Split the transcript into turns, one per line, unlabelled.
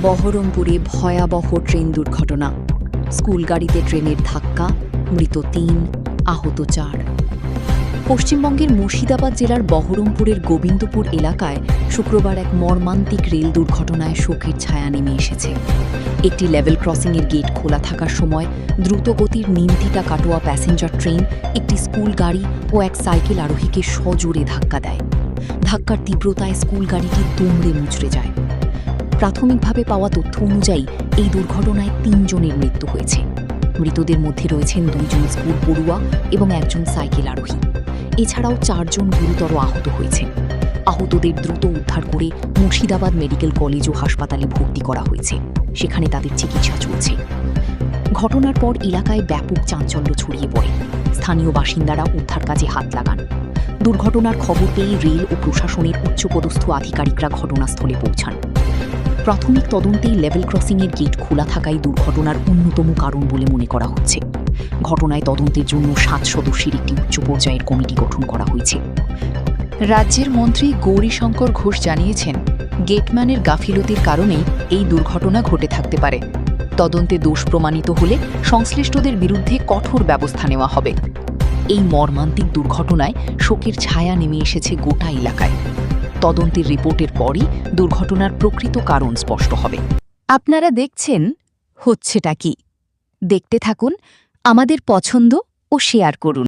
বহরমপুরে ভয়াবহ ট্রেন দুর্ঘটনা। স্কুল গাড়িতে ট্রেনের ধাক্কা, মৃত ৩, আহত ৪। পশ্চিমবঙ্গের মুর্শিদাবাদ জেলার বহরমপুরের গোবিন্দপুর এলাকায় শুক্রবার এক মর্মান্তিক রেল দুর্ঘটনায় শোকের ছায়া নেমে এসেছে। একটি লেভেল ক্রসিংয়ের গেট খোলা থাকার সময় দ্রুতগতির নিমতিতা কাটোয়া প্যাসেঞ্জার ট্রেন একটি স্কুল গাড়ি ও এক সাইকেল আরোহীকে সজোরে ধাক্কা দেয়। ধাক্কার তীব্রতায় স্কুল গাড়িটি দুমড়ে মুচড়ে যায়। প্রাথমিকভাবে পাওয়া তথ্য অনুযায়ী এই দুর্ঘটনায় ৩ জনের মৃত্যু হয়েছে। মৃতদের মধ্যে রয়েছেন ২ জন স্কুল পড়ুয়া এবং একজন সাইকেল আরোহী। এছাড়াও ৪ জন গুরুতর আহত হয়েছেন। আহতদের দ্রুত উদ্ধার করে মুর্শিদাবাদ মেডিকেল কলেজ ও হাসপাতালে ভর্তি করা হয়েছে। সেখানে তাদের চিকিৎসা চলছে। ঘটনার পর এলাকায় ব্যাপক চাঞ্চল্য ছড়িয়ে পড়ে। স্থানীয় বাসিন্দারা উদ্ধার কাজে হাত লাগান। দুর্ঘটনার খবর পেয়ে রেল ও প্রশাসনের উচ্চপদস্থ আধিকারিকরা ঘটনাস্থলে পৌঁছান। প্রাথমিক তদন্তেই লেভেল ক্রসিংয়ের গেট খোলা থাকাই দুর্ঘটনার অন্যতম কারণ বলে মনে করা হচ্ছে। ঘটনায় তদন্তের জন্য ৭ সদস্যের একটি উচ্চ পর্যায়ের কমিটি গঠন করা হয়েছে।
রাজ্যের মন্ত্রী গৌরীশঙ্কর ঘোষ জানিয়েছেন, গেটম্যানের গাফিলতির কারণেই এই দুর্ঘটনা ঘটে থাকতে পারে। তদন্তে দোষ প্রমাণিত হলে সংশ্লিষ্টদের বিরুদ্ধে কঠোর ব্যবস্থা নেওয়া হবে।
এই মর্মান্তিক দুর্ঘটনায় শোকের ছায়া নেমে এসেছে গোটা এলাকায়। তদন্তের রিপোর্টের পরই দুর্ঘটনার প্রকৃত কারণ স্পষ্ট হবে। আপনারা দেখছেন হচ্ছেটা কি? দেখতে থাকুন, আমাদের পছন্দ ও শেয়ার করুন।